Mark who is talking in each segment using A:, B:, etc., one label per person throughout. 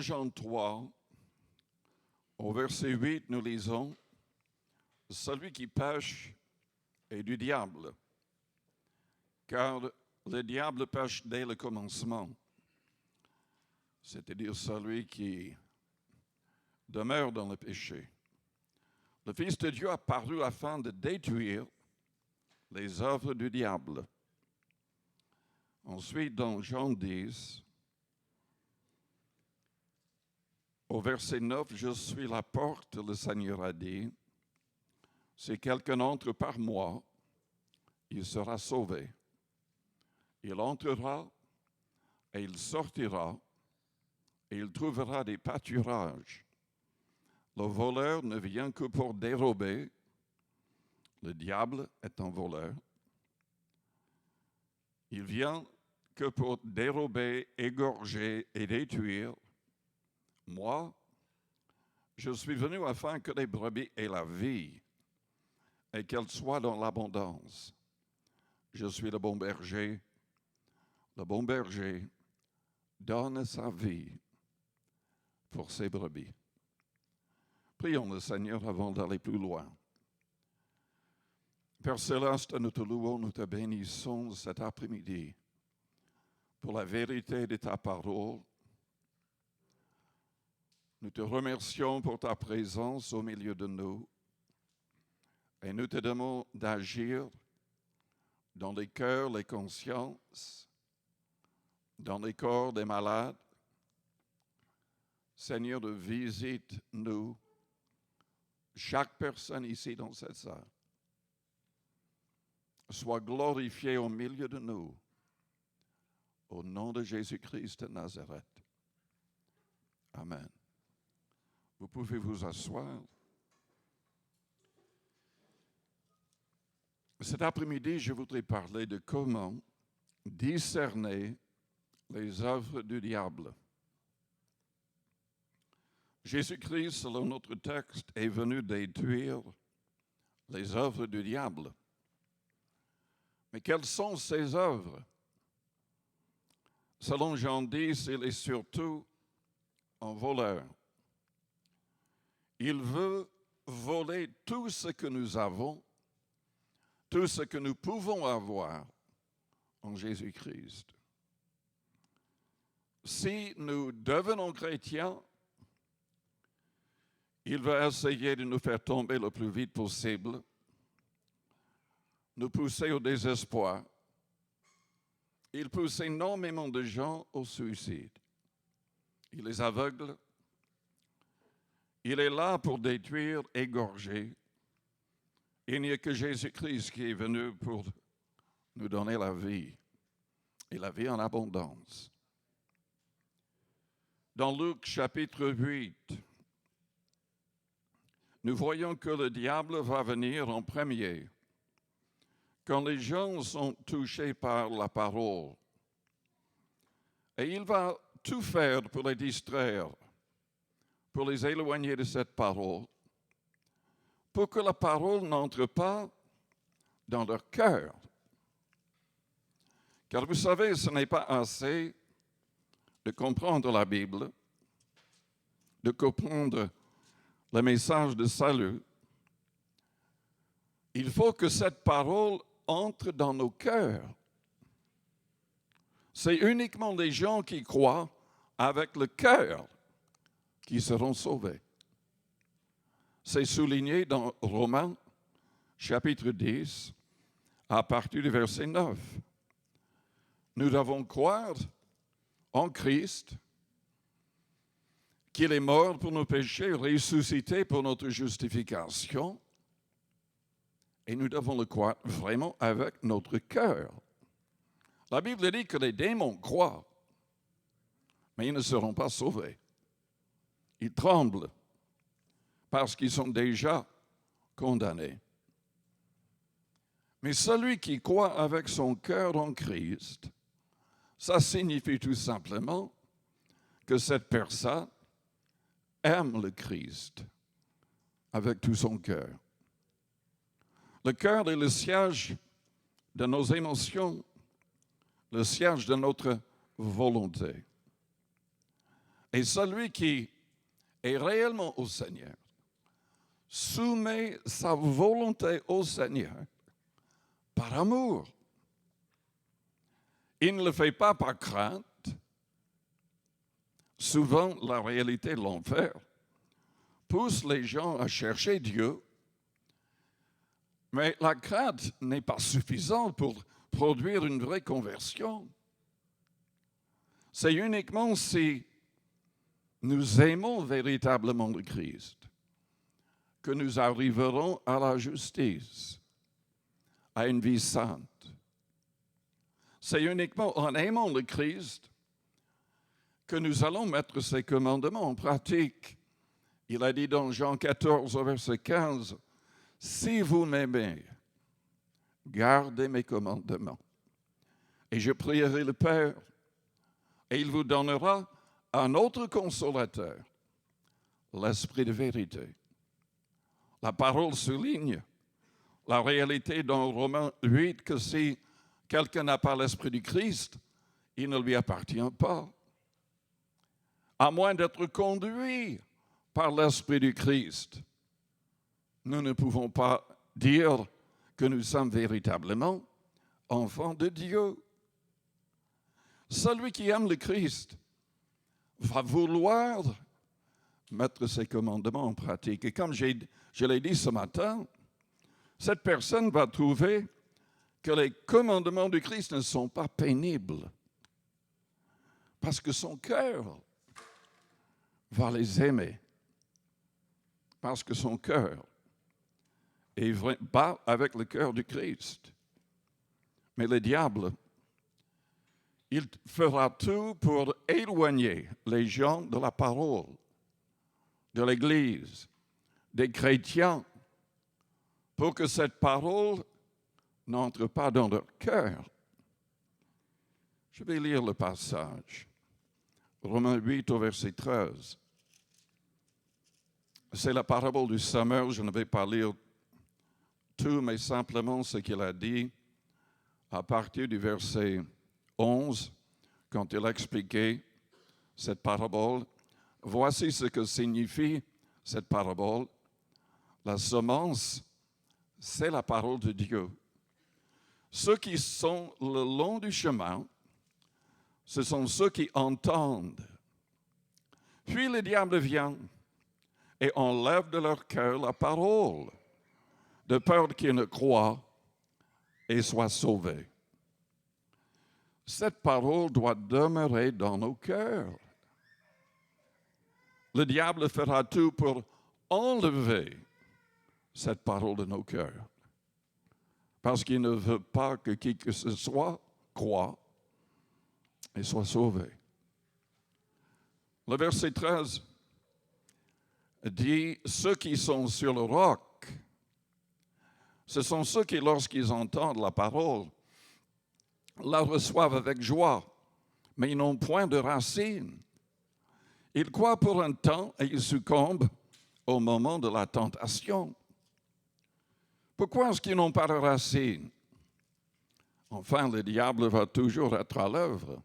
A: Jean 3, au verset 8, nous lisons « Celui qui pêche est du diable, car le diable pêche dès le commencement, c'est-à-dire celui qui demeure dans le péché. Le Fils de Dieu a paru afin de détruire les œuvres du diable. » Ensuite, dans Jean 10, au verset 9, « Je suis la porte, le Seigneur a dit. Si quelqu'un entre par moi, il sera sauvé. Il entrera et il sortira et il trouvera des pâturages. Le voleur ne vient que pour dérober. Le diable est un voleur. Il vient que pour dérober, égorger et détruire. Moi, je suis venu afin que les brebis aient la vie et qu'elles soient dans l'abondance. Je suis le bon berger. Le bon berger donne sa vie pour ses brebis. » Prions le Seigneur avant d'aller plus loin. Père Céleste, nous te louons, nous te bénissons cet après-midi pour la vérité de ta parole. Nous te remercions pour ta présence au milieu de nous et nous te demandons d'agir dans les cœurs, les consciences, dans les corps des malades. Seigneur, visite-nous, chaque personne ici dans cette salle. Sois glorifié au milieu de nous, au nom de Jésus-Christ de Nazareth. Amen. Vous pouvez vous asseoir. Cet après-midi, je voudrais parler de comment discerner les œuvres du diable. Jésus-Christ, selon notre texte, est venu détruire les œuvres du diable. Mais quelles sont ces œuvres? Selon Jean 10, il est surtout un voleur. Il veut voler tout ce que nous avons, tout ce que nous pouvons avoir en Jésus-Christ. Si nous devenons chrétiens, il va essayer de nous faire tomber le plus vite possible, nous pousser au désespoir. Il pousse énormément de gens au suicide. Il les aveugle. Il est là pour détruire, égorger. Il n'y a que Jésus-Christ qui est venu pour nous donner la vie, et la vie en abondance. Dans Luc chapitre 8, nous voyons que le diable va venir en premier quand les gens sont touchés par la parole. Et il va tout faire pour les distraire, pour les éloigner de cette parole, pour que la parole n'entre pas dans leur cœur. Car vous savez, ce n'est pas assez de comprendre la Bible, de comprendre le message de salut. Il faut que cette parole entre dans nos cœurs. C'est uniquement les gens qui croient avec le cœur qui seront sauvés. C'est souligné dans Romains chapitre 10 à partir du verset 9. Nous devons croire en Christ, qu'il est mort pour nos péchés, ressuscité pour notre justification, et nous devons le croire vraiment avec notre cœur. La Bible dit que les démons croient, mais ils ne seront pas sauvés. Ils tremblent parce qu'ils sont déjà condamnés. Mais celui qui croit avec son cœur en Christ, ça signifie tout simplement que cette personne aime le Christ avec tout son cœur. Le cœur est le siège de nos émotions, le siège de notre volonté. Et celui qui est réellement au Seigneur soumet sa volonté au Seigneur par amour. Il ne le fait pas par crainte. Souvent, la réalité de l'enfer pousse les gens à chercher Dieu, mais la crainte n'est pas suffisante pour produire une vraie conversion. C'est uniquement si nous aimons véritablement le Christ que nous arriverons à la justice, à une vie sainte. C'est uniquement en aimant le Christ que nous allons mettre ses commandements en pratique. Il a dit dans Jean 14, verset 15, « Si vous m'aimez, gardez mes commandements. Et je prierai le Père, et il vous donnera un autre consolateur, l'Esprit de vérité. » La parole souligne la réalité dans Romains 8 que si quelqu'un n'a pas l'Esprit du Christ, il ne lui appartient pas. À moins d'être conduit par l'Esprit du Christ, nous ne pouvons pas dire que nous sommes véritablement enfants de Dieu. Celui qui aime le Christ va vouloir mettre ses commandements en pratique. Et comme je l'ai dit ce matin, cette personne va trouver que les commandements du Christ ne sont pas pénibles parce que son cœur va les aimer, parce que son cœur bat avec le cœur du Christ. Mais le diable, il fera tout pour éloigner les gens de la parole, de l'Église, des chrétiens, pour que cette parole n'entre pas dans leur cœur. Je vais lire le passage. Romains 8 au verset 13. C'est la parabole du semeur. Je ne vais pas lire tout, mais simplement ce qu'il a dit à partir du verset 11, quand il a expliqué cette parabole. Voici ce que signifie cette parabole. La semence, c'est la parole de Dieu. Ceux qui sont le long du chemin, ce sont ceux qui entendent. Puis le diable vient et enlève de leur cœur la parole, de peur qu'ils ne croient et soient sauvés. Cette parole doit demeurer dans nos cœurs. Le diable fera tout pour enlever cette parole de nos cœurs, parce qu'il ne veut pas que qui que ce soit croie et soit sauvé. Le verset 13 dit, ceux qui sont sur le roc, ce sont ceux qui, lorsqu'ils entendent la parole, la reçoivent avec joie, mais ils n'ont point de racines. Ils croient pour un temps et ils succombent au moment de la tentation. Pourquoi est-ce qu'ils n'ont pas de racines? Enfin, le diable va toujours être à l'œuvre.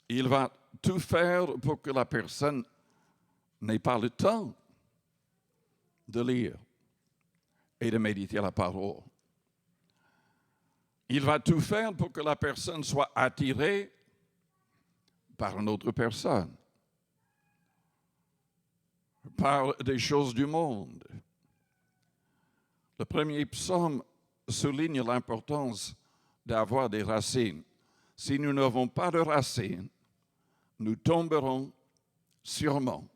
A: Il va tout faire pour que la personne n'ait pas le temps de lire et de méditer la parole. Il va tout faire pour que la personne soit attirée par une autre personne, par des choses du monde. Le premier psaume souligne l'importance d'avoir des racines. Si nous n'avons pas de racines, nous tomberons sûrement.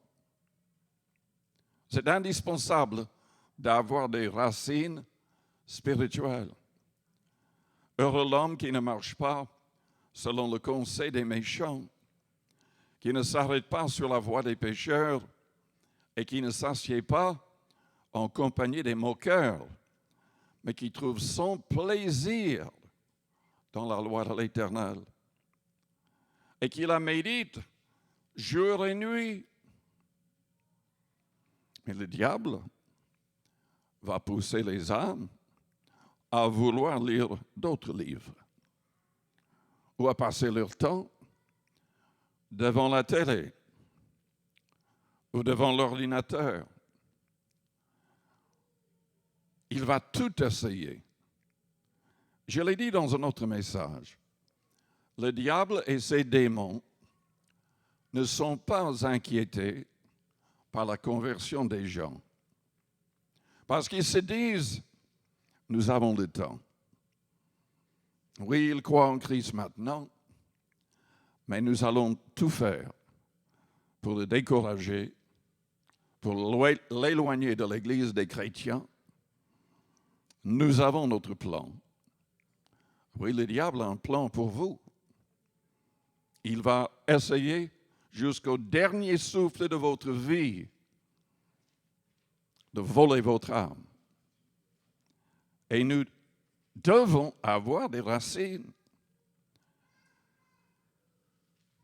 A: C'est indispensable d'avoir des racines spirituelles. Heureux l'homme qui ne marche pas selon le conseil des méchants, qui ne s'arrête pas sur la voie des pécheurs et qui ne s'assied pas en compagnie des moqueurs, mais qui trouve son plaisir dans la loi de l'Éternel et qui la médite jour et nuit. Mais le diable va pousser les âmes à vouloir lire d'autres livres ou à passer leur temps devant la télé ou devant l'ordinateur. Il va tout essayer. Je l'ai dit dans un autre message. Le diable et ses démons ne sont pas inquiétés par la conversion des gens. Parce qu'ils se disent, nous avons le temps. Oui, ils croient en Christ maintenant, mais nous allons tout faire pour le décourager, pour l'éloigner de l'Église des chrétiens. Nous avons notre plan. Oui, le diable a un plan pour vous. Il va essayer jusqu'au dernier souffle de votre vie de voler votre âme. Et nous devons avoir des racines.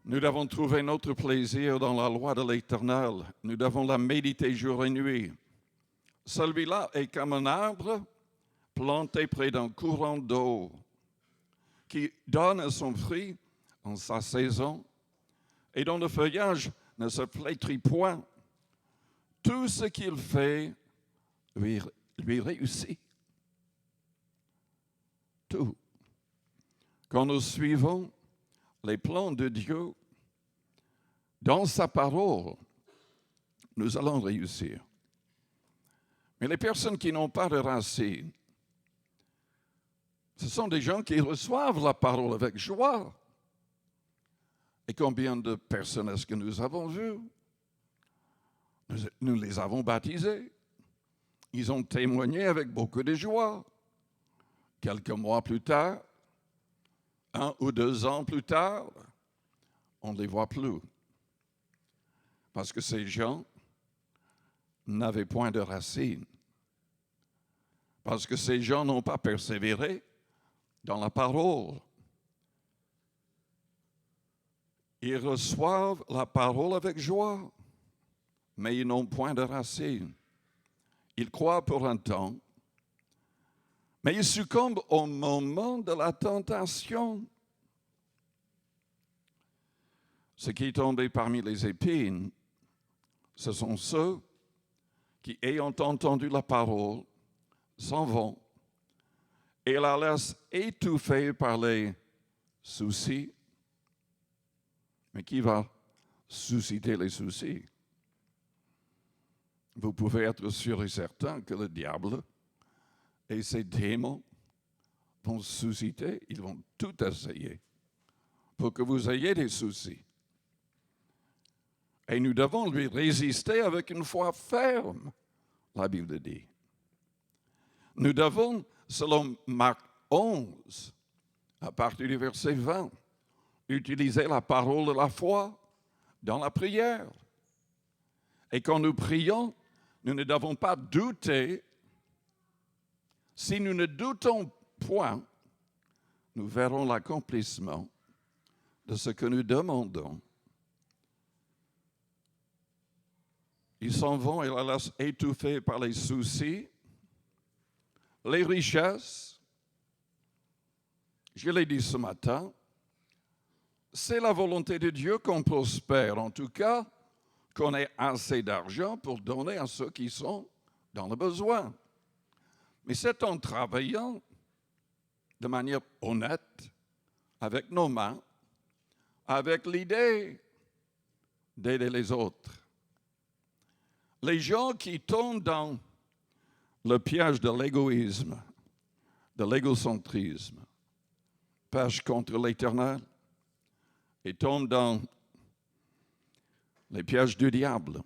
A: Nous devons trouver notre plaisir dans la loi de l'Éternel. Nous devons la méditer jour et nuit. Celui-là est comme un arbre planté près d'un courant d'eau qui donne son fruit en sa saison et dont le feuillage ne se flétrit point. Tout ce qu'il fait lui réussit. Tout. Quand nous suivons les plans de Dieu dans sa parole, nous allons réussir. Mais les personnes qui n'ont pas de racines, ce sont des gens qui reçoivent la parole avec joie. Et combien de personnes est-ce que nous avons vues? Nous les avons baptisés. Ils ont témoigné avec beaucoup de joie. Quelques mois plus tard, 1 ou 2 ans plus tard, on ne les voit plus. Parce que ces gens n'avaient point de racines. Parce que ces gens n'ont pas persévéré dans la parole. Ils reçoivent la parole avec joie, mais ils n'ont point de racines. Ils croient pour un temps, mais ils succombent au moment de la tentation. Ce qui est tombé parmi les épines, ce sont ceux qui, ayant entendu la parole, s'en vont et la laissent étouffer par les soucis. Mais qui va susciter les soucis? Vous pouvez être sûr et certain que le diable et ses démons vont susciter, ils vont tout essayer pour que vous ayez des soucis. Et nous devons lui résister avec une foi ferme, la Bible dit. Nous devons, selon Marc 11, à partir du verset 20, utiliser la parole de la foi dans la prière. Et quand nous prions, nous ne devons pas douter. Si nous ne doutons point, nous verrons l'accomplissement de ce que nous demandons. Ils s'en vont et la laissent étouffer par les soucis, les richesses. Je l'ai dit ce matin, c'est la volonté de Dieu qu'on prospère, en tout cas, qu'on ait assez d'argent pour donner à ceux qui sont dans le besoin. Mais c'est en travaillant de manière honnête, avec nos mains, avec l'idée d'aider les autres. Les gens qui tombent dans le piège de l'égoïsme, de l'égocentrisme, pêchent contre l'Éternel et tombent dans les pièges du diable.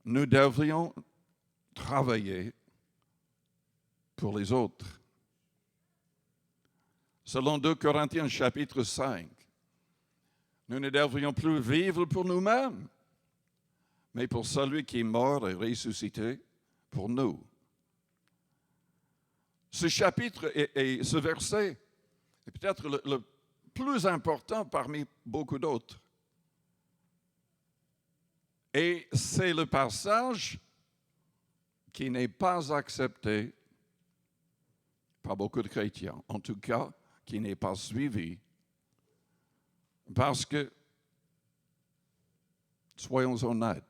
A: Nous devrions travailler pour les autres. Selon 2 Corinthiens chapitre 5, nous ne devrions plus vivre pour nous-mêmes, mais pour celui qui est mort et ressuscité pour nous. Ce chapitre et ce verset est peut-être le plus important parmi beaucoup d'autres. Et c'est le passage qui n'est pas accepté par beaucoup de chrétiens, en tout cas, qui n'est pas suivi, parce que Soyons honnêtes.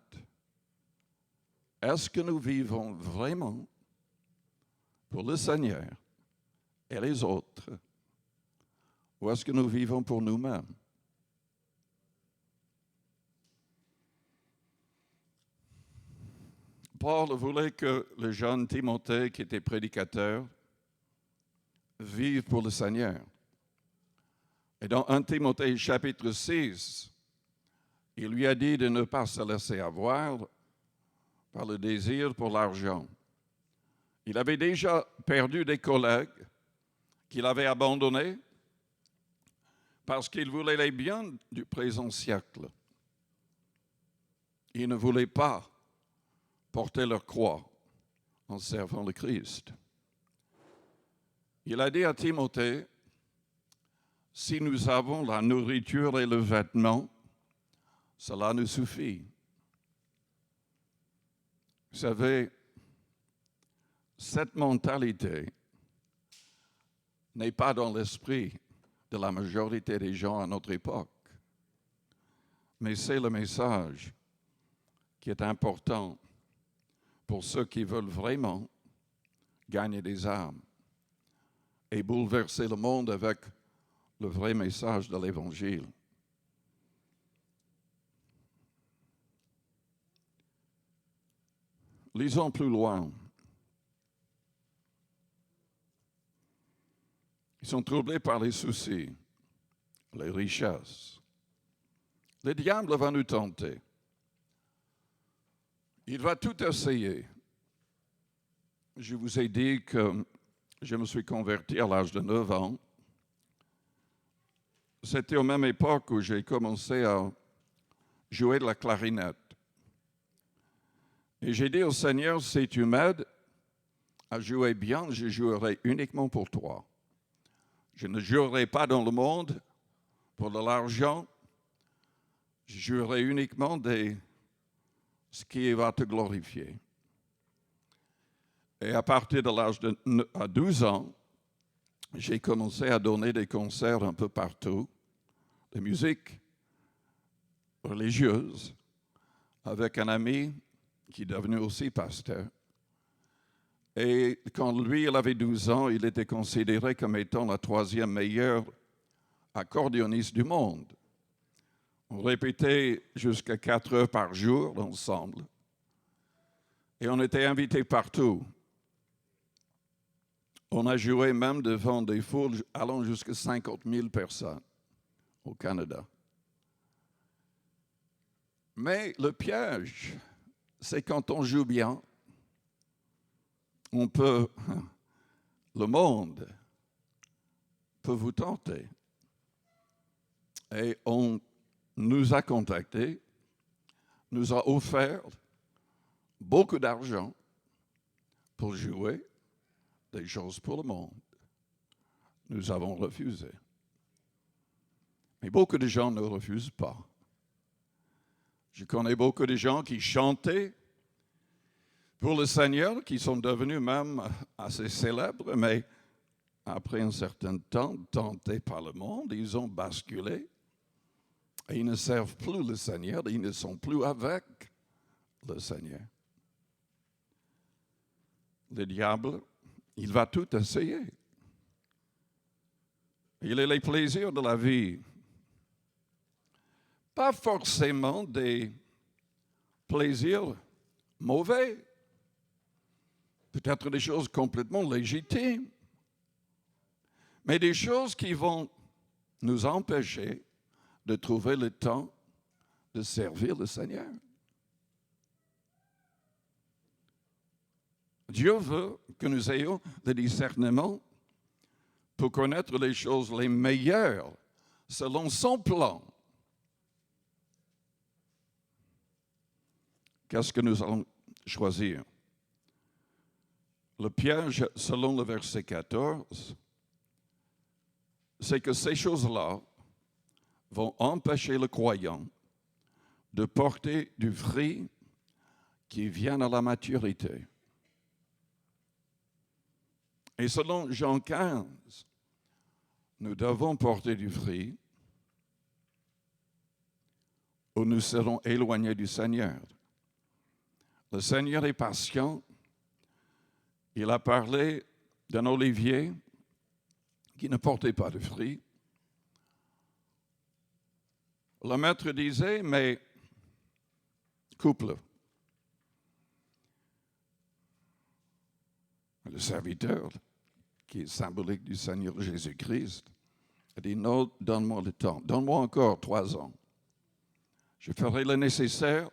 A: Est-ce que nous vivons vraiment pour le Seigneur et les autres, ou est-ce que nous vivons pour nous-mêmes? Paul voulait que le jeune Timothée, qui était prédicateur, vive pour le Seigneur. Et dans 1 Timothée chapitre 6, il lui a dit de ne pas se laisser avoir par le désir pour l'argent. Il avait déjà perdu des collègues qu'il avait abandonnés parce qu'il voulait les biens du présent siècle. Il ne voulait pas porter leur croix en servant le Christ. Il a dit à Timothée, si nous avons la nourriture et le vêtement, cela nous suffit. Vous savez, cette mentalité n'est pas dans l'esprit de la majorité des gens à notre époque, mais c'est le message qui est important pour ceux qui veulent vraiment gagner des âmes et bouleverser le monde avec le vrai message de l'Évangile. Lisons plus loin. Ils sont troublés par les soucis, les richesses. Le diable va nous tenter. Il va tout essayer. Je vous ai dit que je me suis converti à l'âge de 9 ans. C'était aux même époque où j'ai commencé à jouer de la clarinette. Et j'ai dit au Seigneur, si tu m'aides à jouer bien, je jouerai uniquement pour toi. Je ne jouerai pas dans le monde pour de l'argent. Je jouerai uniquement ce qui va te glorifier. Et à partir de l'âge de 12 ans, j'ai commencé à donner des concerts un peu partout, de musique religieuse, avec un ami qui est devenu aussi pasteur. Et quand lui, il avait 12 ans, il était considéré comme étant la 3e meilleure accordéoniste du monde. On répétait jusqu'à 4 heures par jour ensemble. Et on était invités partout. On a joué même devant des foules allant jusqu'à 50 000 personnes au Canada. Mais le piège, c'est quand on joue bien, le monde peut vous tenter. Et on nous a contactés, nous a offert beaucoup d'argent pour jouer des choses pour le monde. Nous avons refusé. Mais beaucoup de gens ne refusent pas. Je connais beaucoup de gens qui chantaient pour le Seigneur, qui sont devenus même assez célèbres, mais après un certain temps, tentés par le monde, ils ont basculé et ils ne servent plus le Seigneur, ils ne sont plus avec le Seigneur. Le diable, il va tout essayer. Il a les plaisirs de la vie. Pas forcément des plaisirs mauvais. Peut-être des choses complètement légitimes. Mais des choses qui vont nous empêcher de trouver le temps de servir le Seigneur. Dieu veut que nous ayons le discernement pour connaître les choses les meilleures selon son plan. Qu'est-ce que nous allons choisir? Le piège, selon le verset 14, c'est que ces choses-là vont empêcher le croyant de porter du fruit qui vient à la maturité. Et selon Jean 15, nous devons porter du fruit ou nous serons éloignés du Seigneur. Le Seigneur est patient. Il a parlé d'un olivier qui ne portait pas de fruits. Le maître disait, mais coupe-le. Le serviteur, qui est symbolique du Seigneur Jésus-Christ, a dit, non, donne-moi le temps. Donne-moi encore 3 ans. Je ferai le nécessaire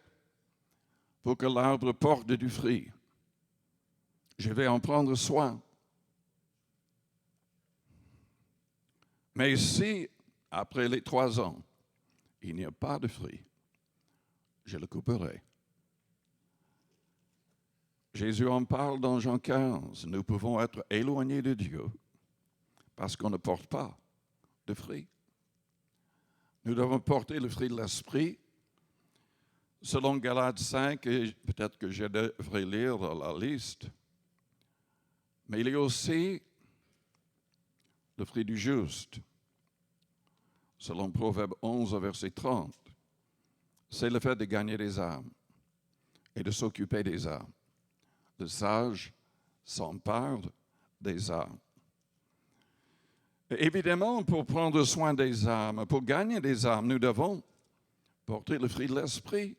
A: pour que l'arbre porte du fruit. Je vais en prendre soin. Mais si, après les 3 ans, il n'y a pas de fruit, je le couperai. Jésus en parle dans Jean 15. Nous pouvons être éloignés de Dieu parce qu'on ne porte pas de fruit. Nous devons porter le fruit de l'esprit. Selon Galates 5, et peut-être que je devrais lire la liste, mais il y a aussi le fruit du juste. Selon Proverbe 11, verset 30, c'est le fait de gagner des âmes et de s'occuper des âmes. Le sage s'empare des âmes. Et évidemment, pour prendre soin des âmes, pour gagner des âmes, nous devons porter le fruit de l'esprit,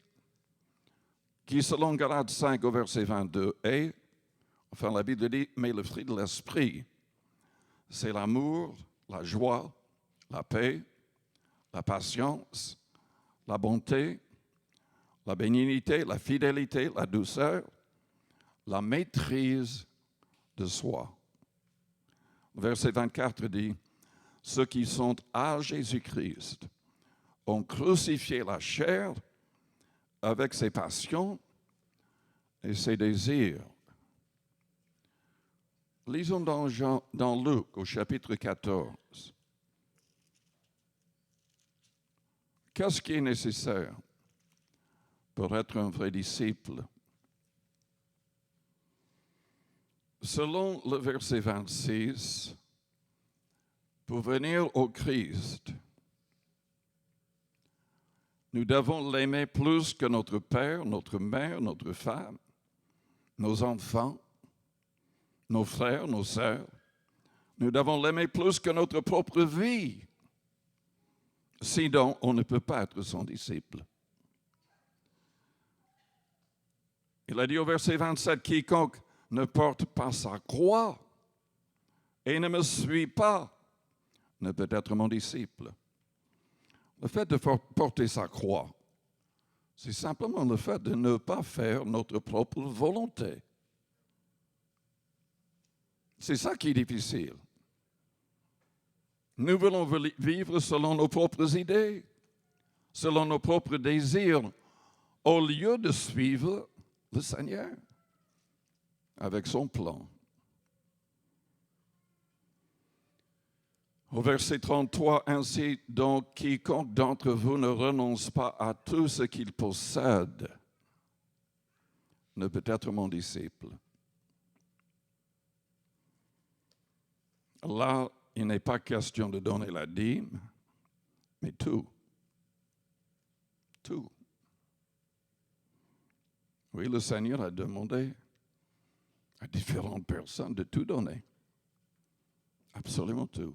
A: qui, selon Galates 5, au verset 22, est, enfin la Bible dit, mais le fruit de l'esprit, c'est l'amour, la joie, la paix, la patience, la bonté, la bénignité, la fidélité, la douceur, la maîtrise de soi. Verset 24 dit, ceux qui sont à Jésus-Christ ont crucifié la chair avec ses passions et ses désirs. Lisons dans Luc au chapitre 14. Qu'est-ce qui est nécessaire pour être un vrai disciple? Selon le verset 26, pour venir au Christ, nous devons l'aimer plus que notre père, notre mère, notre femme, nos enfants, nos frères, nos sœurs. Nous devons l'aimer plus que notre propre vie. Sinon, on ne peut pas être son disciple. Il a dit au verset 27, quiconque ne porte pas sa croix et ne me suit pas ne peut être mon disciple. Le fait de porter sa croix, c'est simplement le fait de ne pas faire notre propre volonté. C'est ça qui est difficile. Nous voulons vivre selon nos propres idées, selon nos propres désirs, au lieu de suivre le Seigneur avec son plan. Au verset 33, ainsi donc, quiconque d'entre vous ne renonce pas à tout ce qu'il possède ne peut être mon disciple. Là, il n'est pas question de donner la dîme, mais tout. Tout. Oui, le Seigneur a demandé à différentes personnes de tout donner. Absolument tout.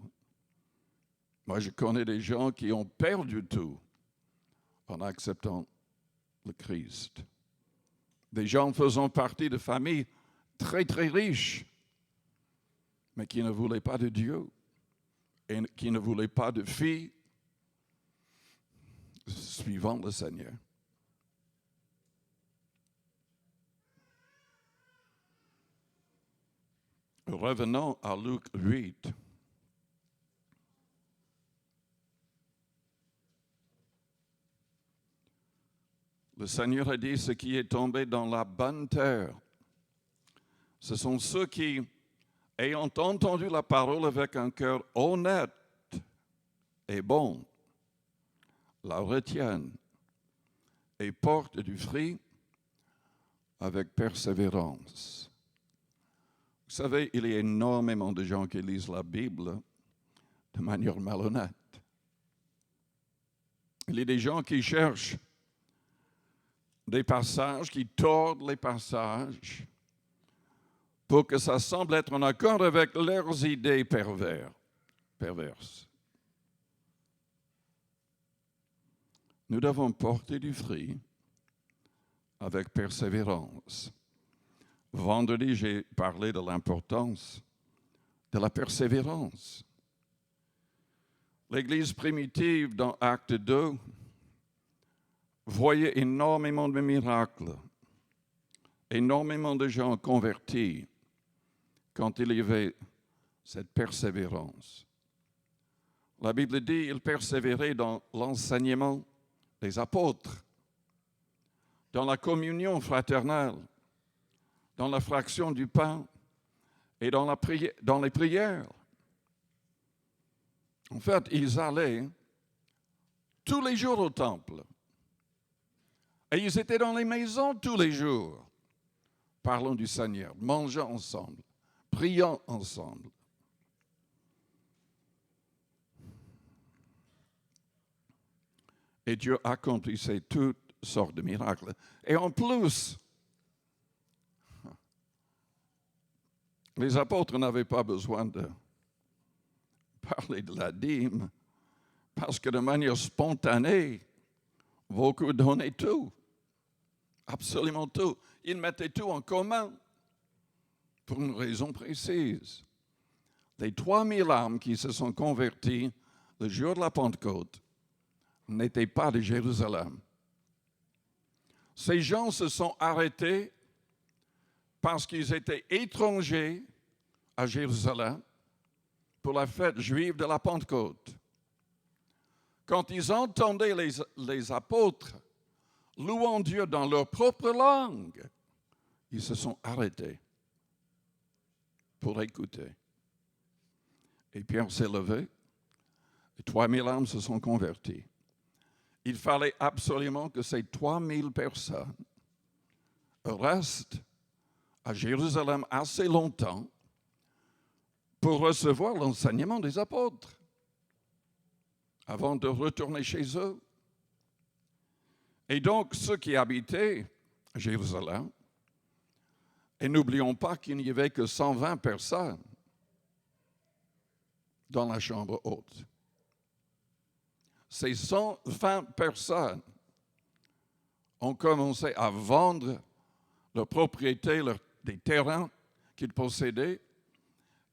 A: Moi, je connais des gens qui ont perdu tout en acceptant le Christ. Des gens faisant partie de familles très, très riches, mais qui ne voulaient pas de Dieu et qui ne voulaient pas de filles suivant le Seigneur. Revenons à Luc 8. Le Seigneur a dit, ce qui est tombé dans la bonne terre, ce sont ceux qui, ayant entendu la parole avec un cœur honnête et bon, la retiennent et portent du fruit avec persévérance. Vous savez, il y a énormément de gens qui lisent la Bible de manière malhonnête. Il y a des gens qui cherchent des passages, qui tordent les passages pour que ça semble être en accord avec leurs idées perverses. Nous devons porter du fruit avec persévérance. Vendredi, j'ai parlé de l'importance de la persévérance. L'Église primitive, dans Acte 2, voyait énormément de miracles, énormément de gens convertis quand il y avait cette persévérance. La Bible dit qu'ils persévéraient dans l'enseignement des apôtres, dans la communion fraternelle, dans la fraction du pain et dans les prières. En fait, ils allaient tous les jours au temple. Et ils étaient dans les maisons tous les jours, parlant du Seigneur, mangeant ensemble, priant ensemble. Et Dieu accomplissait toutes sortes de miracles. Et en plus, les apôtres n'avaient pas besoin de parler de la dîme, parce que de manière spontanée, beaucoup donnaient tout, absolument tout. Ils mettaient tout en commun pour une raison précise. Les 3000 âmes qui se sont converties le jour de la Pentecôte n'étaient pas de Jérusalem. Ces gens se sont arrêtés parce qu'ils étaient étrangers à Jérusalem pour la fête juive de la Pentecôte. Quand ils entendaient les apôtres louant Dieu dans leur propre langue, ils se sont arrêtés pour écouter. Et Pierre s'est levé, et 3000 âmes se sont converties. Il fallait absolument que ces 3000 personnes restent à Jérusalem assez longtemps pour recevoir l'enseignement des apôtres avant de retourner chez eux. Et donc, ceux qui habitaient à Jérusalem, et n'oublions pas qu'il n'y avait que 120 personnes dans la chambre haute. Ces 120 personnes ont commencé à vendre leur propriété, des terrains qu'ils possédaient,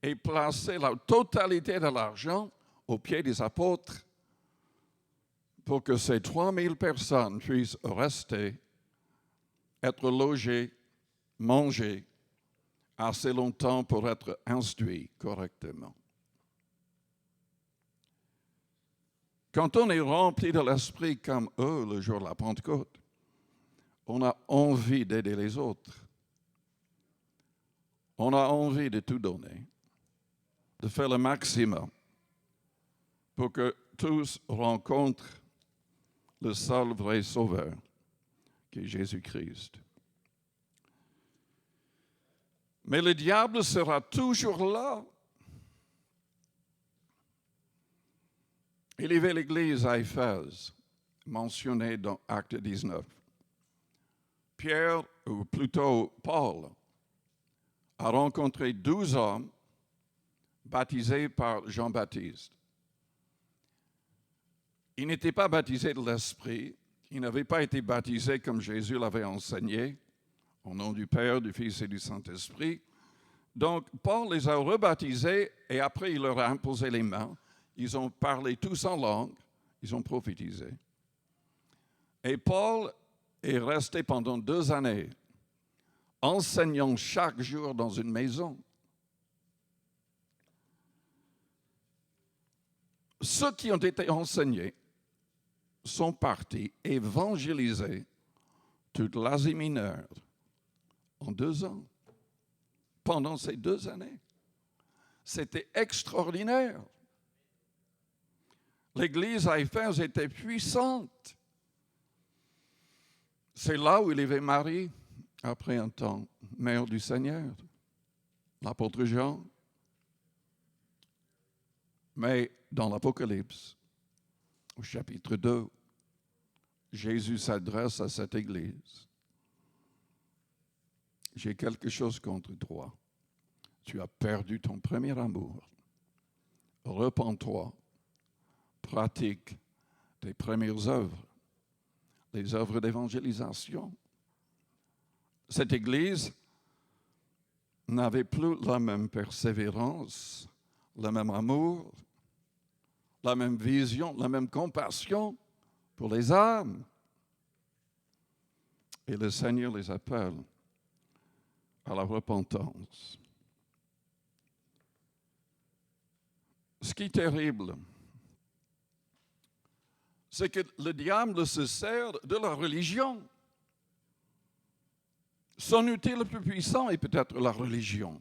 A: et placer la totalité de l'argent aux pieds des apôtres pour que ces 3000 personnes puissent rester, être logées, manger assez longtemps pour être instruits correctement. Quand on est rempli de l'esprit comme eux le jour de la Pentecôte, on a envie d'aider les autres. On a envie de tout donner, de faire le maximum pour que tous rencontrent le seul vrai sauveur, qui est Jésus-Christ. Mais le diable sera toujours là. Il y avait l'église à Éphèse, mentionnée dans Acte 19. Pierre, ou plutôt Paul, a rencontré 12 hommes baptisés par Jean-Baptiste. Ils n'étaient pas baptisés de l'Esprit, ils n'avaient pas été baptisés comme Jésus l'avait enseigné, au nom du Père, du Fils et du Saint-Esprit. Donc, Paul les a rebaptisés et après, il leur a imposé les mains. Ils ont parlé tous en langue, ils ont prophétisé. Et Paul est resté pendant 2 années, enseignant chaque jour dans une maison. Ceux qui ont été enseignés sont partis évangéliser toute l'Asie mineure en 2 ans, pendant ces 2 années. C'était extraordinaire. L'église à Éphèse était puissante. C'est là où il y avait Marie, après un temps, mère du Seigneur, l'apôtre Jean. Mais dans l'Apocalypse, au chapitre 2, Jésus s'adresse à cette Église. J'ai quelque chose contre toi. Tu as perdu ton premier amour. Repens-toi. Pratique tes premières œuvres, les œuvres d'évangélisation. Cette Église n'avait plus la même persévérance, le même amour, la même vision, la même compassion pour les âmes. Et le Seigneur les appelle à la repentance. Ce qui est terrible, c'est que le diable se sert de la religion. Son outil le plus puissant est peut-être la religion.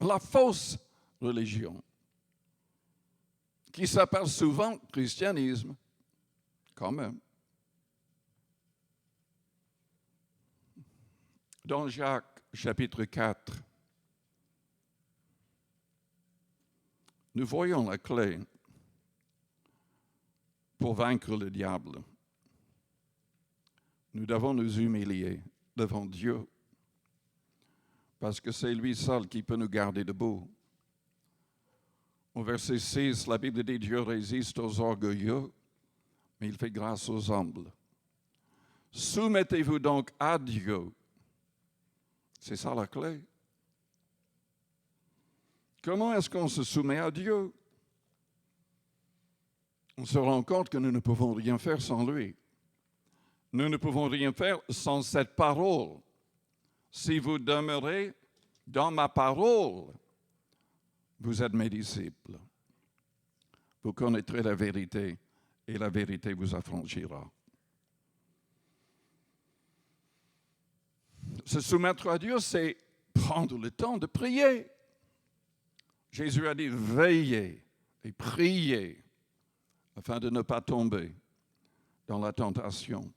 A: La fausse religion, qui s'appelle souvent christianisme, quand même. Dans Jacques, chapitre 4, nous voyons la clé pour vaincre le diable. Nous devons nous humilier devant Dieu, parce que c'est lui seul qui peut nous garder debout. Au verset 6, la Bible dit « Dieu résiste aux orgueilleux, mais il fait grâce aux humbles. Soumettez-vous donc à Dieu. » C'est ça la clé. Comment est-ce qu'on se soumet à Dieu? On se rend compte que nous ne pouvons rien faire sans lui. Nous ne pouvons rien faire sans cette parole. Si vous demeurez dans ma parole, vous êtes mes disciples. Vous connaîtrez la vérité et la vérité vous affranchira. Se soumettre à Dieu, c'est prendre le temps de prier. Jésus a dit, veillez et priez afin de ne pas tomber dans la tentation.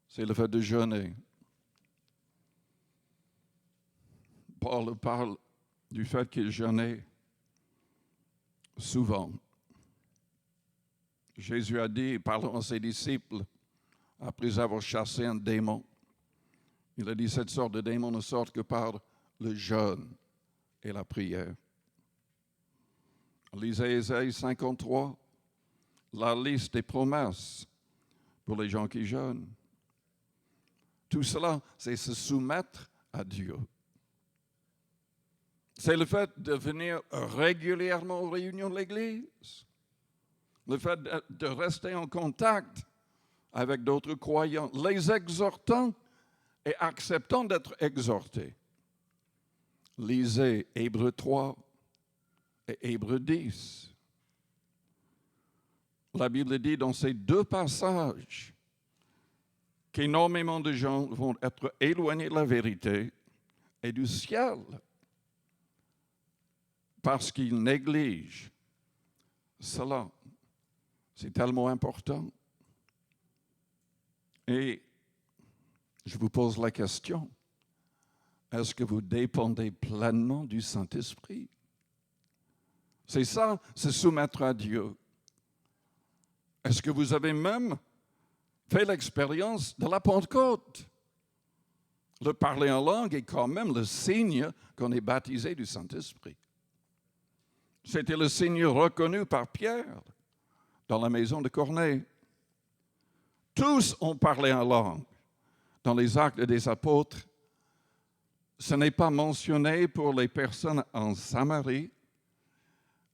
A: C'est le fait de jeûner. Paul parle du fait qu'il jeûnait souvent. Jésus a dit, parlant à ses disciples, après avoir chassé un démon, il a dit, cette sorte de démon ne sort que par le jeûne et la prière. Lisez Ésaïe 53, la liste des promesses pour les gens qui jeûnent. Tout cela, c'est se soumettre à Dieu. C'est le fait de venir régulièrement aux réunions de l'Église. Le fait de rester en contact avec d'autres croyants, les exhortant et acceptant d'être exhortés. Lisez Hébreux 3 et Hébreux 10. La Bible dit dans ces deux passages qu'énormément de gens vont être éloignés de la vérité et du ciel parce qu'ils négligent cela. C'est tellement important. Et je vous pose la question, est-ce que vous dépendez pleinement du Saint-Esprit? C'est ça, se soumettre à Dieu. Est-ce que vous avez même fait l'expérience de la Pentecôte? Le parler en langue est quand même le signe qu'on est baptisé du Saint-Esprit. C'était le signe reconnu par Pierre dans la maison de Corneille. Tous ont parlé en langue. Dans les Actes des Apôtres, ce n'est pas mentionné pour les personnes en Samarie,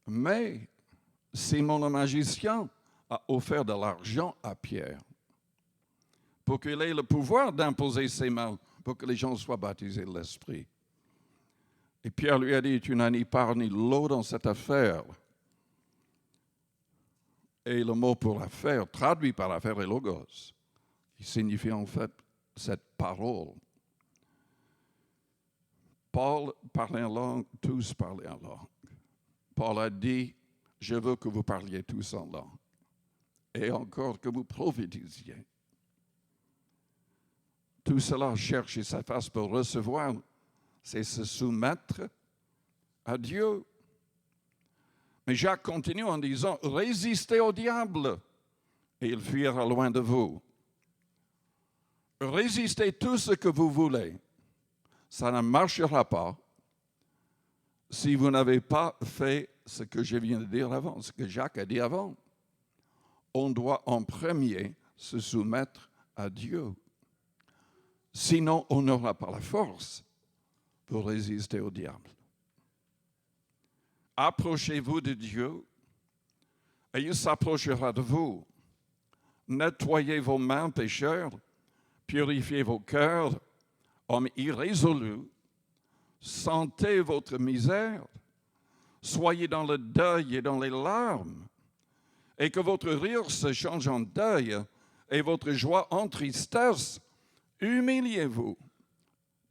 A: mais Simon le magicien a offert de l'argent à Pierre pour qu'il ait le pouvoir d'imposer ses mains pour que les gens soient baptisés de l'Esprit. Et Pierre lui a dit, tu n'as ni part ni lot dans cette affaire. Et le mot pour affaire, traduit par affaire, est logos, qui signifie en fait cette parole. Paul parlait en langue, tous parlaient en langue. Paul a dit, je veux que vous parliez tous en langue. Et encore que vous prophétisiez. Tout cela, chercher sa face pour recevoir, c'est se soumettre à Dieu. Mais Jacques continue en disant, résistez au diable et il fuira loin de vous. Résistez tout ce que vous voulez. Ça ne marchera pas si vous n'avez pas fait ce que je viens de dire avant, ce que Jacques a dit avant. On doit en premier se soumettre à Dieu. Sinon, on n'aura pas la force pour résister au diable. Approchez-vous de Dieu et il s'approchera de vous. Nettoyez vos mains, pécheurs, purifiez vos cœurs, hommes irrésolus, sentez votre misère, soyez dans le deuil et dans les larmes, et que votre rire se change en deuil et votre joie en tristesse. Humiliez-vous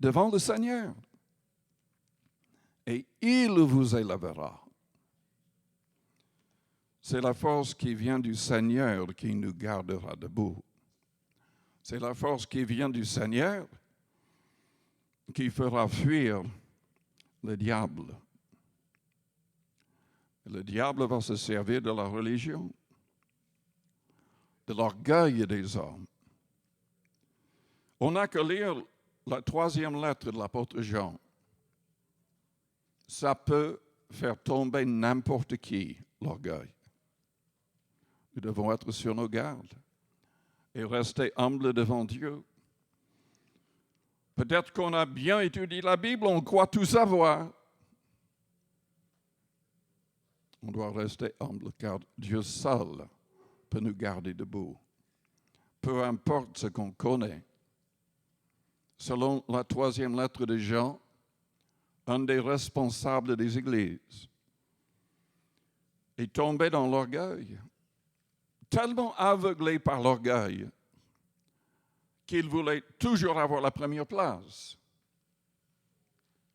A: devant le Seigneur et il vous élèvera. C'est la force qui vient du Seigneur qui nous gardera debout. C'est la force qui vient du Seigneur qui fera fuir le diable. Le diable va se servir de la religion, de l'orgueil des hommes. On n'a que lire la 3e lettre de l'apôtre Jean. Ça peut faire tomber n'importe qui, l'orgueil. Nous devons être sur nos gardes et rester humbles devant Dieu. Peut-être qu'on a bien étudié la Bible, on croit tout savoir. On doit rester humble car Dieu seul peut nous garder debout. Peu importe ce qu'on connaît. Selon la 3e lettre de Jean, un des responsables des églises est tombé dans l'orgueil, tellement aveuglé par l'orgueil qu'il voulait toujours avoir la première place.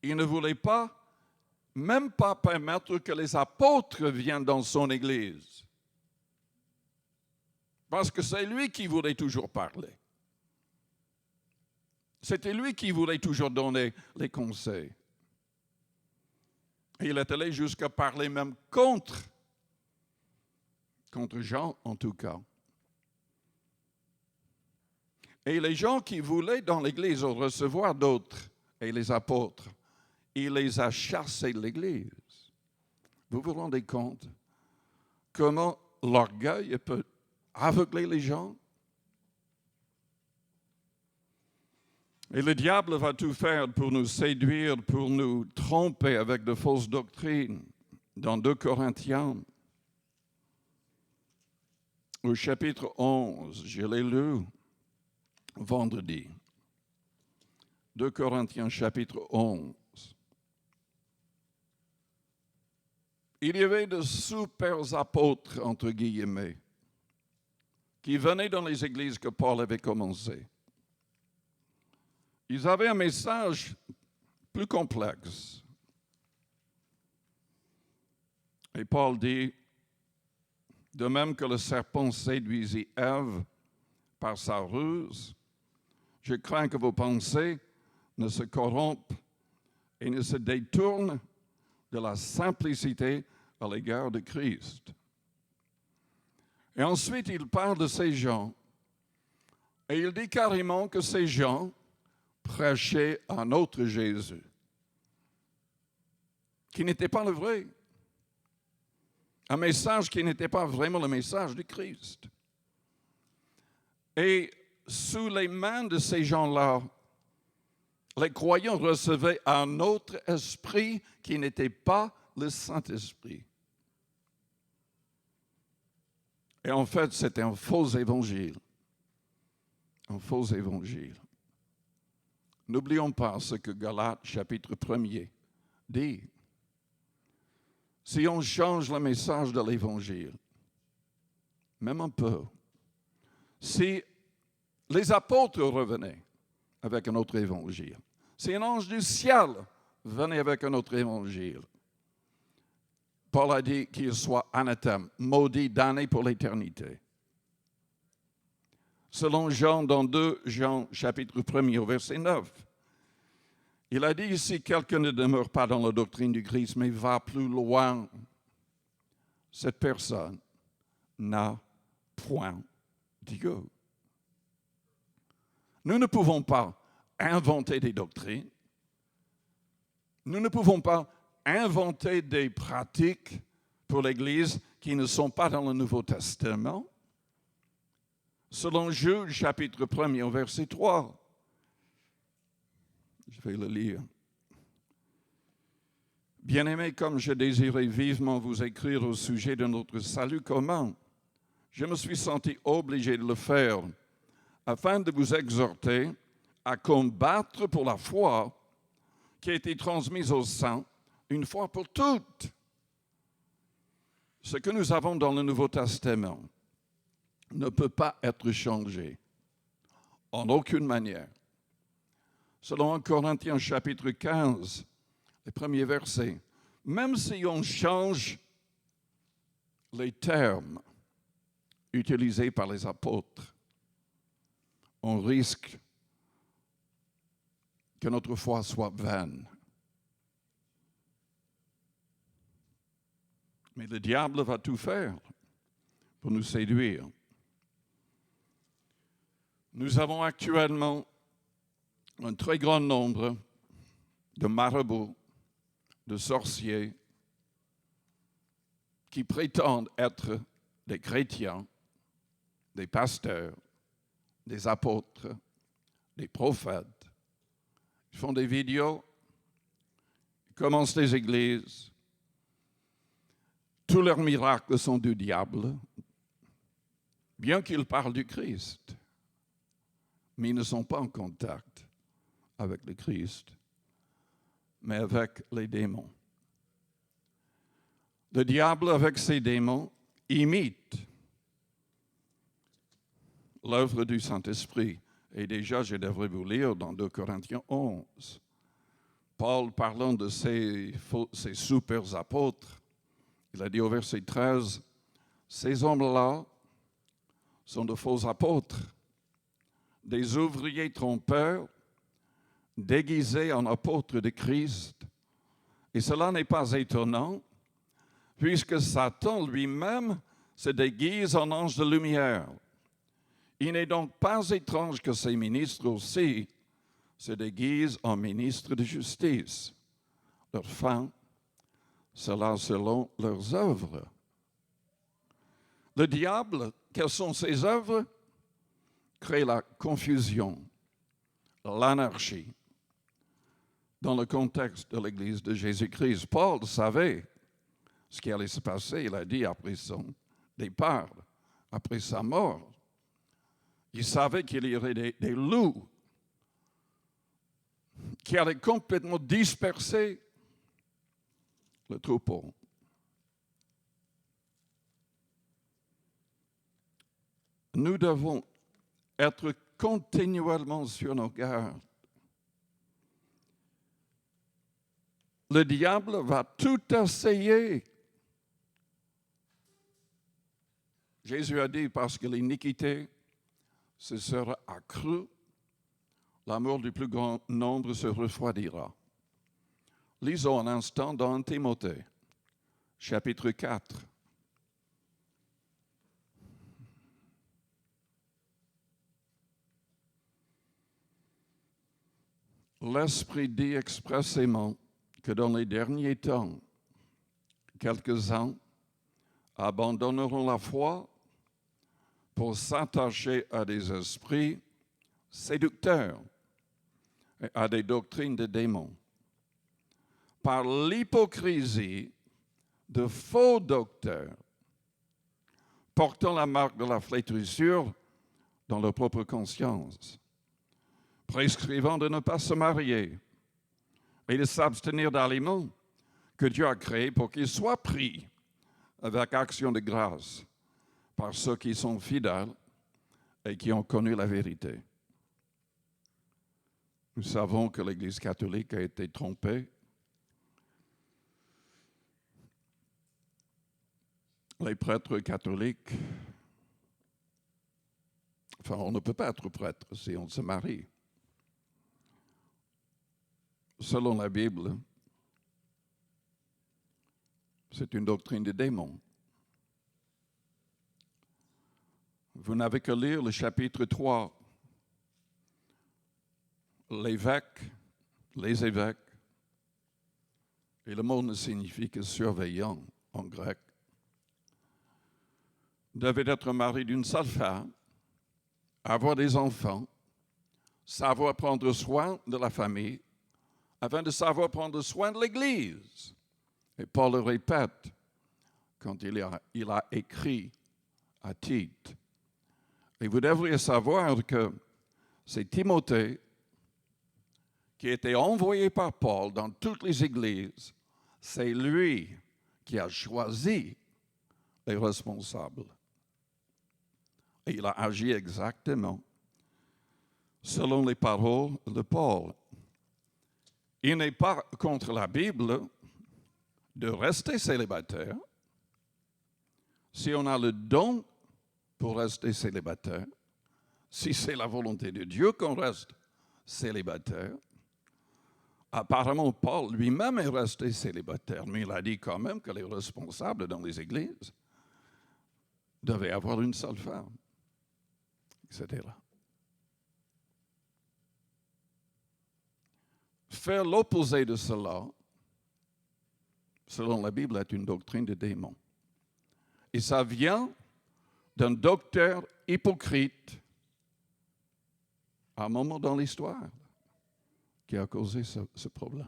A: Il ne voulait pas, même pas permettre que les apôtres viennent dans son église. Parce que c'est lui qui voulait toujours parler. C'était lui qui voulait toujours donner les conseils. Et il est allé jusqu'à parler même contre Jean en tout cas. Et les gens qui voulaient dans l'Église recevoir d'autres, et les apôtres, il les a chassés de l'Église. Vous vous rendez compte comment l'orgueil peut aveugler les gens? Et le diable va tout faire pour nous séduire, pour nous tromper avec de fausses doctrines. Dans 2 Corinthiens, au chapitre 11, je l'ai lu vendredi. 2 Corinthiens, chapitre 11. Il y avait de super apôtres, entre guillemets, qui venaient dans les églises que Paul avait commencées. Ils avaient un message plus complexe. Et Paul dit, de même que le serpent séduisit Ève par sa ruse, je crains que vos pensées ne se corrompent et ne se détournent de la simplicité à l'égard de Christ. Et ensuite, il parle de ces gens, et il dit carrément que ces gens prêchaient un autre Jésus, qui n'était pas le vrai. Un message qui n'était pas vraiment le message de Christ. Et sous les mains de ces gens-là, les croyants recevaient un autre esprit qui n'était pas le Saint-Esprit. Et en fait, c'était un faux évangile. Un faux évangile. N'oublions pas ce que Galates, chapitre 1er, dit. Si on change le message de l'Évangile, même un peu, si les apôtres revenaient avec un autre Évangile, si un ange du ciel venait avec un autre Évangile, Paul a dit qu'il soit anathème, maudit, damné pour l'éternité. Selon Jean, dans 2 Jean, chapitre 1er, au verset 9, il a dit, si quelqu'un ne demeure pas dans la doctrine du Christ, mais va plus loin, cette personne n'a point d'ego. Nous ne pouvons pas inventer des doctrines. Nous ne pouvons pas inventer des pratiques pour l'Église qui ne sont pas dans le Nouveau Testament. Selon Jude, chapitre 1er, au verset 3. Je vais le lire. Bien-aimés, comme je désirais vivement vous écrire au sujet de notre salut commun, je me suis senti obligé de le faire afin de vous exhorter à combattre pour la foi qui a été transmise aux saints une fois pour toutes. Ce que nous avons dans le Nouveau Testament ne peut pas être changé en aucune manière. Selon 1 Corinthiens chapitre 15, les premiers versets, même si on change les termes utilisés par les apôtres, on risque que notre foi soit vaine. Mais le diable va tout faire pour nous séduire. Nous avons actuellement un très grand nombre de marabouts, de sorciers qui prétendent être des chrétiens, des pasteurs, des apôtres, des prophètes. Ils font des vidéos, ils commencent des églises. Tous leurs miracles sont du diable, bien qu'ils parlent du Christ. Mais ils ne sont pas en contact avec le Christ, mais avec les démons. Le diable, avec ses démons, imite l'œuvre du Saint-Esprit. Et déjà, je devrais vous lire dans 2 Corinthiens 11. Paul, parlant de ces super apôtres, il a dit au verset 13, « Ces hommes-là sont de faux apôtres, des ouvriers trompeurs, déguisés en apôtres de Christ. Et cela n'est pas étonnant, puisque Satan lui-même se déguise en ange de lumière. Il n'est donc pas étrange que ses ministres aussi se déguisent en ministres de justice. Leur fin sera selon leurs œuvres. » Le diable, quelles sont ses œuvres? Crée la confusion, l'anarchie. Dans le contexte de l'Église de Jésus-Christ, Paul savait ce qui allait se passer. Il a dit après son départ, après sa mort. Il savait qu'il y aurait des loups qui allaient complètement disperser le troupeau. Nous devons être continuellement sur nos gardes. Le diable va tout essayer. Jésus a dit, parce que l'iniquité se sera accrue, l'amour du plus grand nombre se refroidira. Lisons un instant dans Timothée, chapitre 4. L'Esprit dit expressément que dans les derniers temps, quelques-uns abandonneront la foi pour s'attacher à des esprits séducteurs et à des doctrines de démons. Par l'hypocrisie de faux docteurs portant la marque de la flétrissure dans leur propre conscience, prescrivant de ne pas se marier et de s'abstenir d'aliments que Dieu a créés pour qu'ils soient pris avec action de grâce par ceux qui sont fidèles et qui ont connu la vérité. Nous savons que l'Église catholique a été trompée. Les prêtres catholiques, enfin, on ne peut pas être prêtre si on se marie. Selon la Bible, c'est une doctrine des démons. Vous n'avez que lire le chapitre 3. L'évêque, les évêques, et le mot ne signifie que surveillant en grec, devaient être mariés d'une seule femme, avoir des enfants, savoir prendre soin de la famille, afin de savoir prendre soin de l'Église. Et Paul le répète quand il a écrit à Tite. Et vous devriez savoir que c'est Timothée qui était envoyé par Paul dans toutes les églises. C'est lui qui a choisi les responsables. Et il a agi exactement selon les paroles de Paul. Il n'est pas contre la Bible de rester célibataire si on a le don pour rester célibataire, si c'est la volonté de Dieu qu'on reste célibataire. Apparemment, Paul lui-même est resté célibataire, mais il a dit quand même que les responsables dans les églises devaient avoir une seule femme, etc. Faire l'opposé de cela, selon la Bible, est une doctrine de démon. Et ça vient d'un docteur hypocrite à un moment dans l'histoire qui a causé ce problème.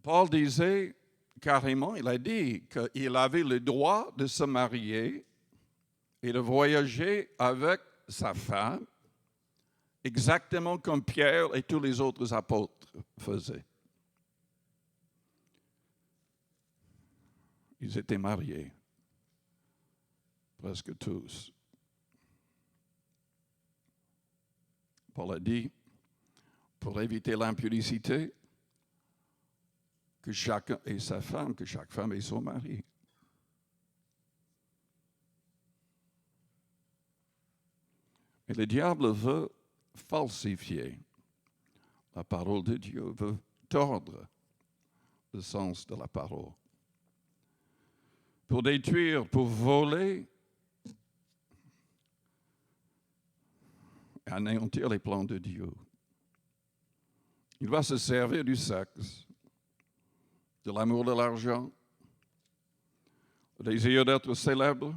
A: Paul disait carrément, il a dit qu'il avait le droit de se marier et de voyager avec sa femme, exactement comme Pierre et tous les autres apôtres faisaient. Ils étaient mariés, presque tous. Paul a dit, pour éviter l'impudicité, que chacun ait sa femme, que chaque femme ait son mari. Et le diable veut falsifier la parole de Dieu, veut tordre le sens de la parole. Pour détruire, pour voler, anéantir les plans de Dieu. Il va se servir du sexe, de l'amour de l'argent, le désir d'être célèbre.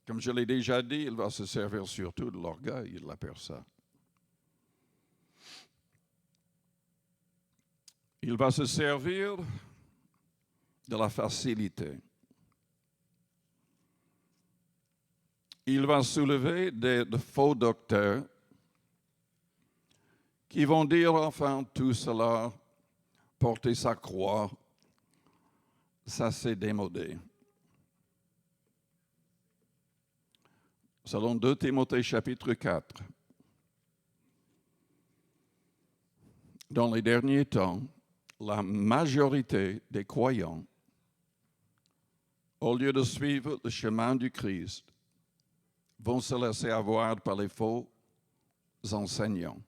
A: Comme je l'ai déjà dit, il va se servir surtout de l'orgueil de la personne. Il va se servir de la facilité. Il va soulever de faux docteurs qui vont dire, enfin, tout cela, porter sa croix, ça c'est démodé. Selon 2 Timothée chapitre 4, dans les derniers temps, la majorité des croyants, au lieu de suivre le chemin du Christ, vont se laisser avoir par les faux enseignants.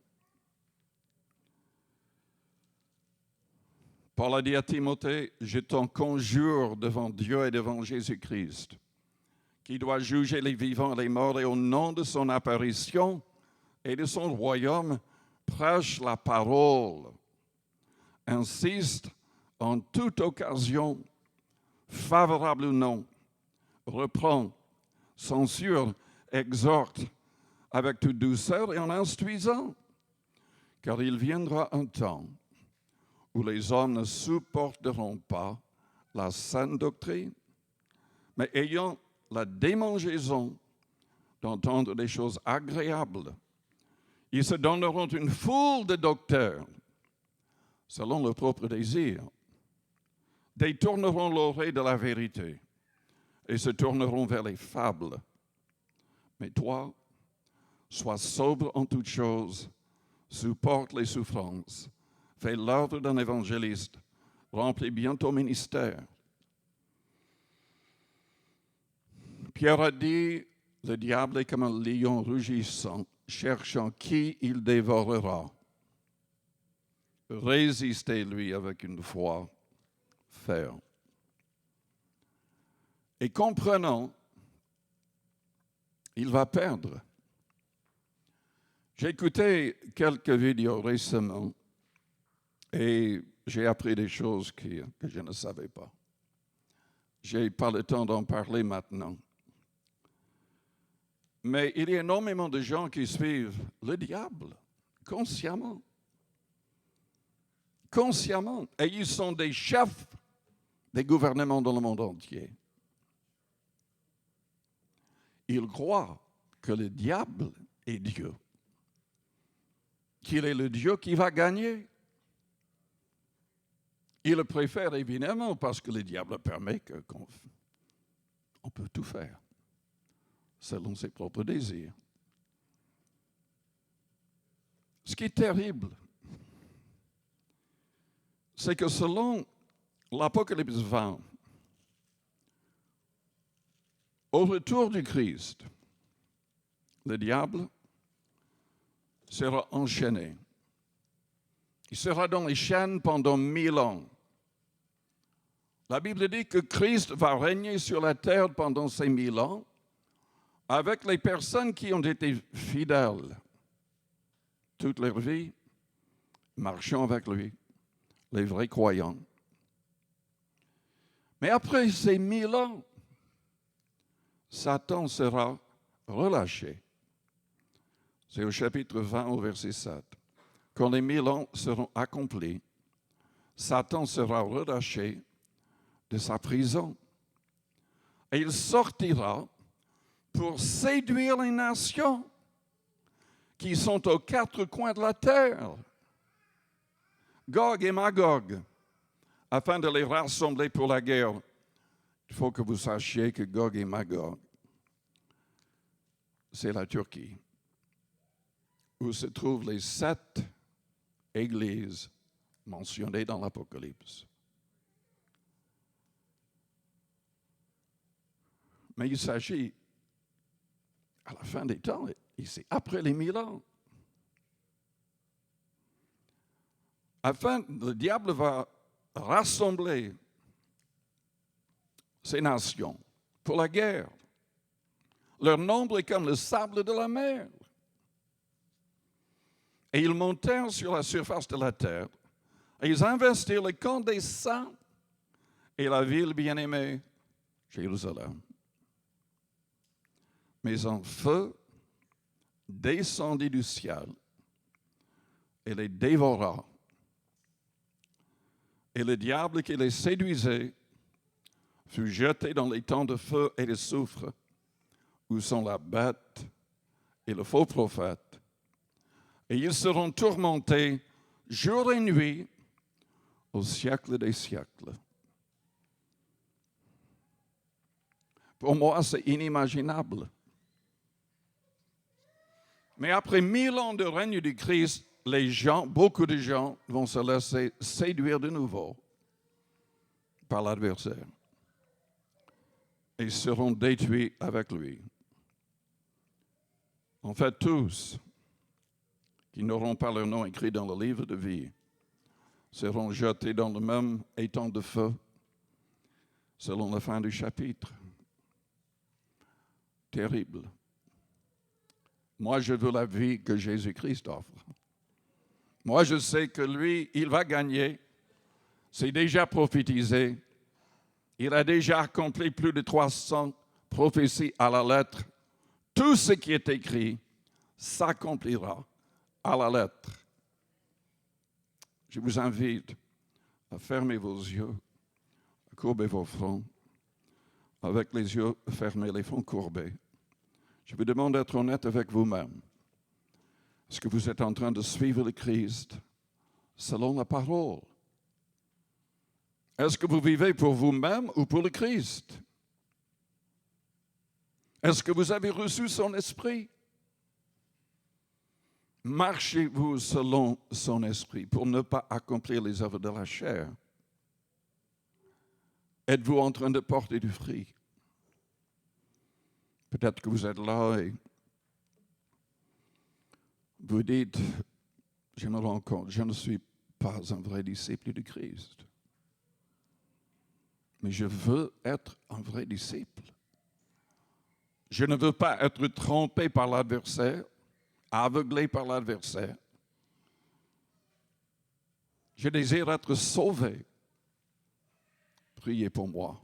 A: Paul a dit à Timothée, je t'en conjure devant Dieu et devant Jésus-Christ, qui doit juger les vivants et les morts, et au nom de son apparition et de son royaume, prêche la parole, insiste en toute occasion, favorable ou non, reprend, censure, exhorte avec toute douceur et en instruisant, car il viendra un temps où les hommes ne supporteront pas la saine doctrine, mais ayant la démangeaison d'entendre des choses agréables, ils se donneront une foule de docteurs, selon leur propre désir, détourneront l'oreille de la vérité et se tourneront vers les fables. Mais toi, sois sobre en toutes choses, supporte les souffrances, fais l'ordre d'un évangéliste, remplis bien ton ministère. Pierre a dit, le diable est comme un lion rugissant, cherchant qui il dévorera. Résistez-lui avec une foi ferme. et comprenant, il va perdre. J'ai écouté quelques vidéos récemment et j'ai appris des choses que je ne savais pas. Je n'ai pas le temps d'en parler maintenant. Mais il y a énormément de gens qui suivent le diable consciemment. Consciemment. Et ils sont des chefs des gouvernements dans le monde entier. Ils croient que le diable est Dieu. Qu'il est le Dieu qui va gagner. Ils le préfèrent évidemment parce que le diable permet qu'on peut tout faire selon ses propres désirs. Ce qui est terrible, c'est que selon l'Apocalypse 20, au retour du Christ, le diable sera enchaîné. Il sera dans les chaînes pendant 1000 ans. La Bible dit que Christ va régner sur la terre pendant ces 1000 ans avec les personnes qui ont été fidèles toute leur vie, marchant avec lui, les vrais croyants. Mais après ces 1000 ans, Satan sera relâché. C'est au chapitre 20 au verset 7. Quand les 1000 ans seront accomplis, Satan sera relâché de sa prison. Et il sortira pour séduire les nations qui sont aux quatre coins de la terre, Gog et Magog, afin de les rassembler pour la guerre. Il faut que vous sachiez que Gog et Magog, c'est la Turquie, où se trouvent les 7 églises mentionnées dans l'Apocalypse. Mais il s'agit, à la fin des temps, ici, après les 1000 ans. Le diable va rassembler ces nations pour la guerre. Leur nombre est comme le sable de la mer. Et ils montèrent sur la surface de la terre, et ils investirent le camp des saints et la ville bien-aimée, Jérusalem. Mais un feu descendit du ciel et les dévora. Et le diable qui les séduisait fut jeté dans les temps de feu et de soufre, où sont la bête et le faux prophète. Et ils seront tourmentés jour et nuit au siècle des siècles. Pour moi, c'est inimaginable. Mais après 1000 ans de règne du Christ, beaucoup de gens vont se laisser séduire de nouveau par l'adversaire et seront détruits avec lui. En fait, tous qui n'auront pas leur nom écrit dans le livre de vie seront jetés dans le même étang de feu, selon la fin du chapitre. Terrible. Moi, je veux la vie que Jésus-Christ offre. Moi, je sais que lui, il va gagner. C'est déjà prophétisé. Il a déjà accompli plus de 300 prophéties à la lettre. Tout ce qui est écrit s'accomplira à la lettre. Je vous invite à fermer vos yeux, à courber vos fronts. Avec les yeux fermés, les fronts courbés. Je vous demande d'être honnête avec vous-même. Est-ce que vous êtes en train de suivre le Christ selon la parole? Est-ce que vous vivez pour vous-même ou pour le Christ? Est-ce que vous avez reçu son esprit? Marchez-vous selon son esprit pour ne pas accomplir les œuvres de la chair? Êtes-vous en train de porter du fruit? Peut-être que vous êtes là et vous dites, je me rends compte, je ne suis pas un vrai disciple du Christ. mais je veux être un vrai disciple. Je ne veux pas être trompé par l'adversaire, aveuglé par l'adversaire. Je désire être sauvé. Priez pour moi.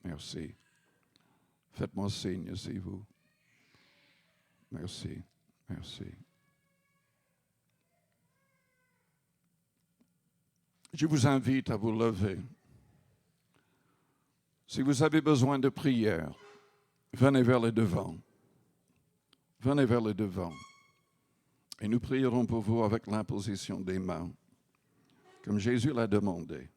A: Merci. Faites-moi signe si vous. Merci. Merci. Je vous invite à vous lever. Si vous avez besoin de prière, venez vers le devant. Venez vers le devant. Et nous prierons pour vous avec l'imposition des mains, comme Jésus l'a demandé.